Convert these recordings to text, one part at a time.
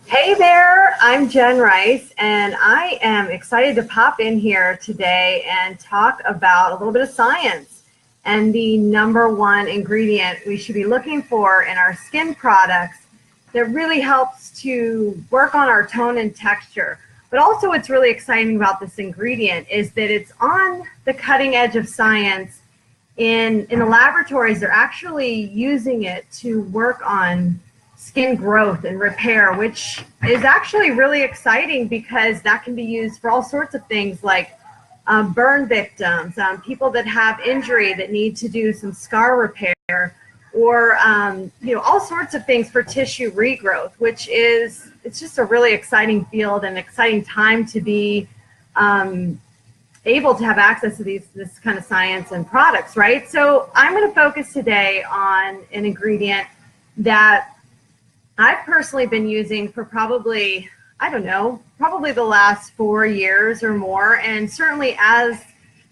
Hey there, I'm Jen Rice, and I am excited to pop in here today and talk about a little bit of science and the number one ingredient we should be looking for in our skin products that really helps to work on our tone and texture. But also what's really exciting about this ingredient is that it's on the cutting edge of science. In the laboratories, they're actually using it to work on skin growth and repair, which is actually really exciting because that can be used for all sorts of things like burn victims, people that have injury that need to do some scar repair, or all sorts of things for tissue regrowth, which is, it's just a really exciting field and exciting time to be able to have access to this kind of science and products, right? So I'm going to focus today on an ingredient that I've personally been using for probably, I don't know, probably the last 4 years or more. And certainly as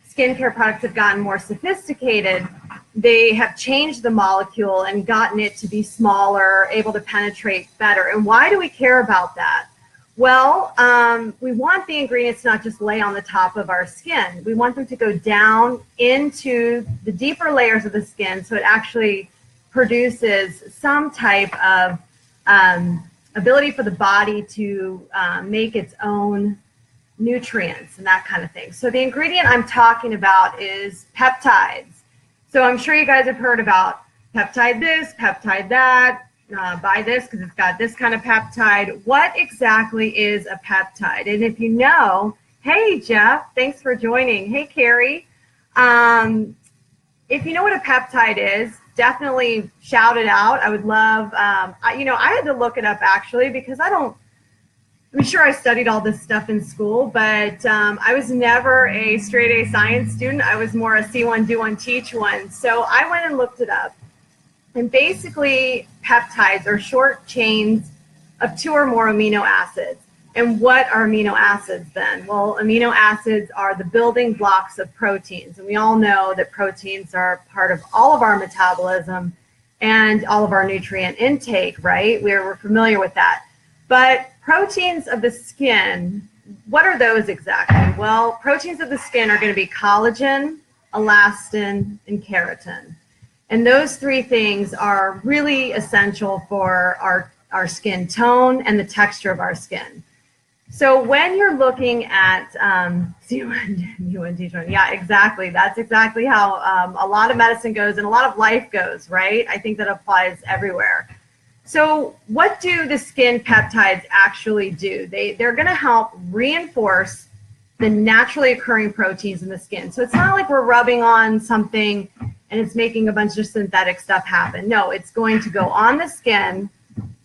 skincare products have gotten more sophisticated, they have changed the molecule and gotten it to be smaller, able to penetrate better. And why do we care about that? Well, we want the ingredients to not just lay on the top of our skin. We want them to go down into the deeper layers of the skin so it actually produces some type of ability for the body to make its own nutrients and that kind of thing. So the ingredient I'm talking about is peptides. So I'm sure you guys have heard about peptide this, peptide that, buy this because it's got this kind of peptide. What exactly is a peptide? And if you know, hey Jeff, thanks for joining. Hey Carrie. If you know what a peptide is, definitely shout it out. I would love, I had to look it up actually because I'm sure I studied all this stuff in school, but I was never a straight A science student. I was more a see one, do one, teach one. So I went and looked it up. And basically, peptides are short chains of 2 or more amino acids. And what are amino acids then? Well, amino acids are the building blocks of proteins. And we all know that proteins are part of all of our metabolism and all of our nutrient intake, right? We're familiar with that. But proteins of the skin, what are those exactly? Well, proteins of the skin are going to be collagen, elastin, and keratin. And those 3 things are really essential for our skin tone and the texture of our skin. So when you're looking at yeah, exactly. That's exactly how a lot of medicine goes and a lot of life goes, right? I think that applies everywhere. So what do the skin peptides actually do? They're going to help reinforce the naturally occurring proteins in the skin. So it's not like we're rubbing on something and it's making a bunch of synthetic stuff happen. No, it's going to go on the skin,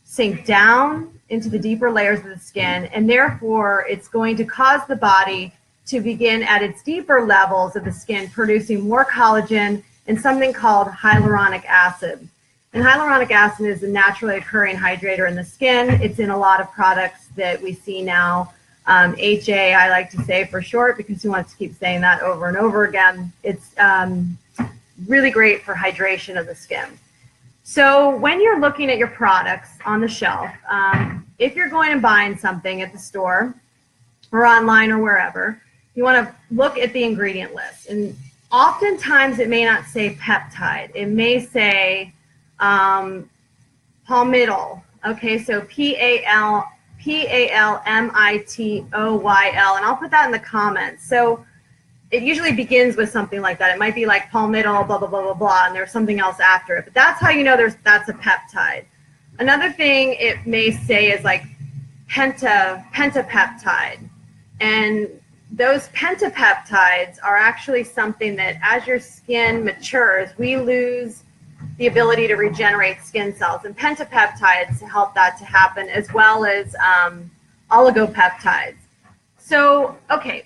sink down into the deeper layers of the skin, and therefore it's going to cause the body to begin at its deeper levels of the skin producing more collagen and something called hyaluronic acid. And hyaluronic acid is a naturally occurring hydrator in the skin. It's in a lot of products that we see now. HA, I like to say for short because who wants to keep saying that over and over again? It's really great for hydration of the skin. So when you're looking at your products on the shelf, if you're going and buying something at the store or online or wherever, you want to look at the ingredient list. And oftentimes it may not say peptide. It may say palmitoyl. Okay, so Palmitoyl, and I'll put that in the comments. So it usually begins with something like that. It might be like palmitoyl, blah, blah, blah, blah, blah, and there's something else after it. But that's how you know that's a peptide. Another thing it may say is like pentapeptide. And those pentapeptides are actually something that as your skin matures, we lose the ability to regenerate skin cells. And pentapeptides help that to happen, as well as oligopeptides. So, okay.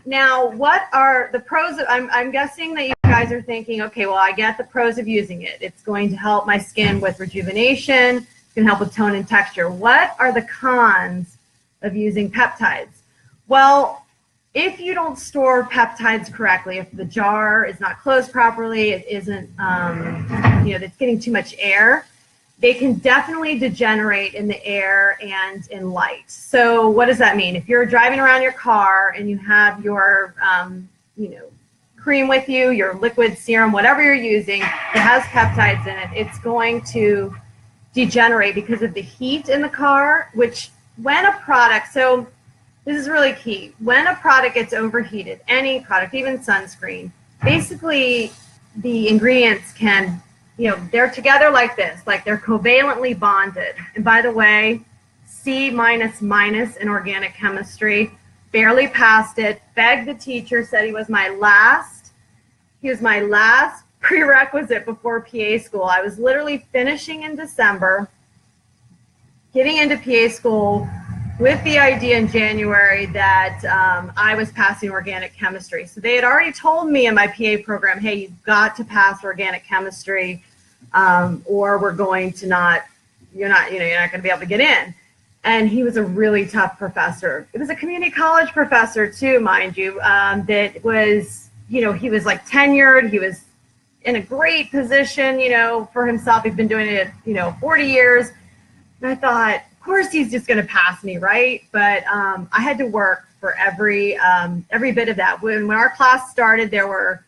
Now, what are the pros? I'm guessing that you guys are thinking, okay, well, I get the pros of using it. It's going to help my skin with rejuvenation. It's going to help with tone and texture. What are the cons of using peptides? Well, if you don't store peptides correctly, if the jar is not closed properly, it isn't, it's getting too much air, they can definitely degenerate in the air and in light. So what does that mean? If you're driving around your car and you have your, cream with you, your liquid serum, whatever you're using that has peptides in it, it's going to degenerate because of the heat in the car, which when a product, so this is really key, when a product gets overheated, any product, even sunscreen, basically the ingredients can, they're together like this, like they're covalently bonded. And by the way, C minus minus in organic chemistry, barely passed it, begged the teacher, said he was my last prerequisite before PA school. I was literally finishing in December, getting into PA school with the idea in January that I was passing organic chemistry. So they had already told me in my PA program, hey, you've got to pass organic chemistry or we're going to not, you're not going to be able to get in. And he was a really tough professor. It was a community college professor too, mind you, that was, he was like tenured. He was in a great position, for himself. He'd been doing it, 40 years. And I thought, of course, he's just going to pass me, right? But I had to work for every bit of that. When our class started, there were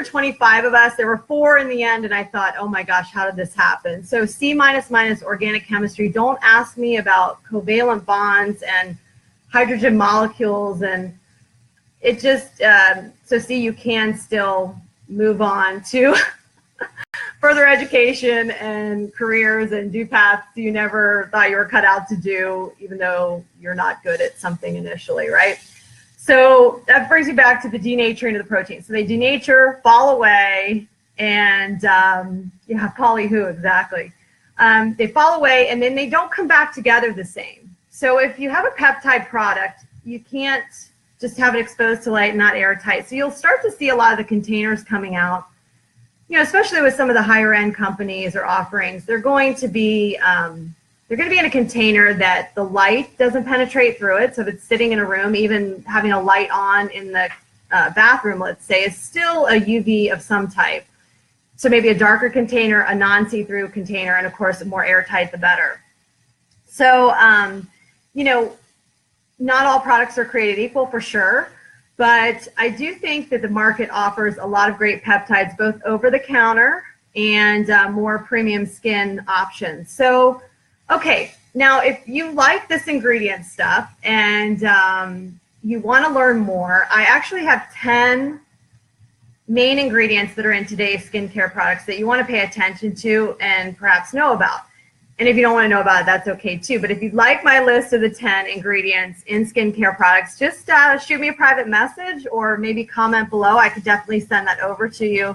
25 of us. There were 4 in the end, and I thought, oh my gosh, how did this happen? So C minus minus organic chemistry. Don't ask me about covalent bonds and hydrogen molecules, and it just so see, you can still move on to further education and careers and do paths you never thought you were cut out to do, even though you're not good at something initially, right? So that brings me back to the denaturing of the protein. So they denature, fall away, and poly who exactly? They fall away, and then they don't come back together the same. So if you have a peptide product, you can't just have it exposed to light and not airtight. So you'll start to see a lot of the containers coming out, especially with some of the higher end companies or offerings. They're going to be in a container that the light doesn't penetrate through it. So if it's sitting in a room, even having a light on in the bathroom, let's say, is still a UV of some type. So maybe a darker container, a non-see-through container, and of course, the more airtight, the better. So, not all products are created equal for sure, but I do think that the market offers a lot of great peptides, both over the counter and more premium skin options. So, okay, now if you like this ingredient stuff and you want to learn more, I actually have 10 main ingredients that are in today's skincare products that you want to pay attention to and perhaps know about. And if you don't want to know about it, that's okay too. But if you'd like my list of the 10 ingredients in skincare products, just shoot me a private message or maybe comment below. I could definitely send that over to you.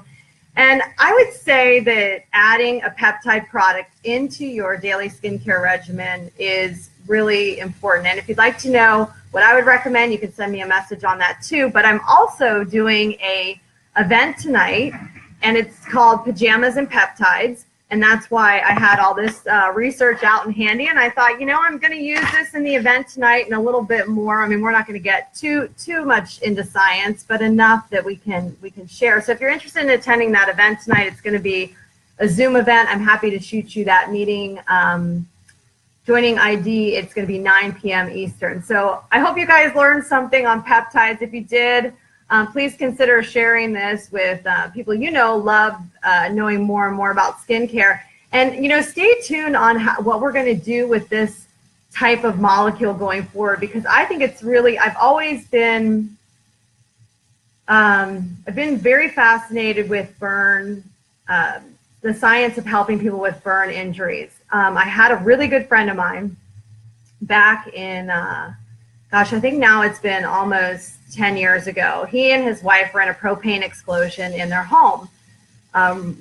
And I would say that adding a peptide product into your daily skincare regimen is really important. And if you'd like to know what I would recommend, you can send me a message on that too. But I'm also doing an event tonight, and it's called Pajamas and Peptides. And that's why I had all this research out and handy. And I thought, I'm going to use this in the event tonight and a little bit more. I mean, we're not going to get too much into science, but enough that we can share. So if you're interested in attending that event tonight, it's going to be a Zoom event. I'm happy to shoot you that meeting. Joining ID, it's going to be 9 p.m. Eastern. So I hope you guys learned something on peptides. If you did, please consider sharing this with people love knowing more and more about skincare. And, stay tuned on what we're going to do with this type of molecule going forward, because I think it's really, I've been very fascinated with burn, the science of helping people with burn injuries. I had a really good friend of mine back in, I think now it's been almost 10 years ago. He and his wife were in a propane explosion in their home.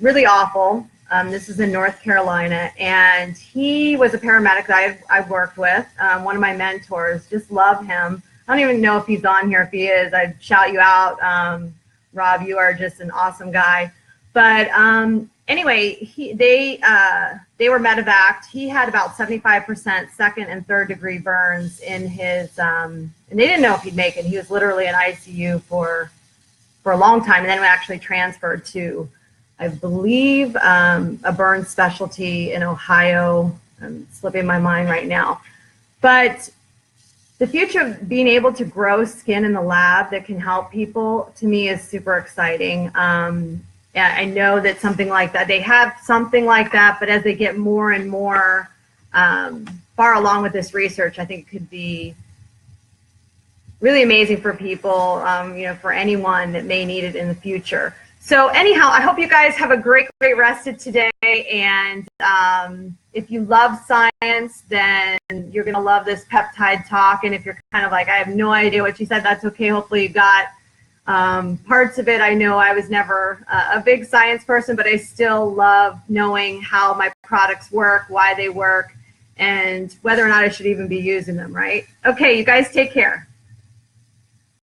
Really awful. This is in North Carolina, and he was a paramedic that I've worked with. One of my mentors, just love him. I don't even know if he's on here. If he is, I'd shout you out. Rob, you are just an awesome guy. But anyway, they were medevaced. He had about 75% second and third degree burns in his, and they didn't know if he'd make it. He was literally in ICU for a long time, and then we actually transferred to I believe, a burn specialty in Ohio. I'm slipping my mind right now. But the future of being able to grow skin in the lab that can help people, to me, is super exciting. Yeah, I know that something like that, they have something like that, but as they get more and more far along with this research, I think it could be really amazing for people, you know, for anyone that may need it in the future. So anyhow, I hope you guys have a great rest of today. And if you love science, then you're going to love this peptide talk. And if you're kind of like, I have no idea what she said, that's okay. Hopefully you got parts of it. I know I was never a big science person, but I still love knowing how my products work, why they work, and whether or not I should even be using them, right? Okay, you guys take care.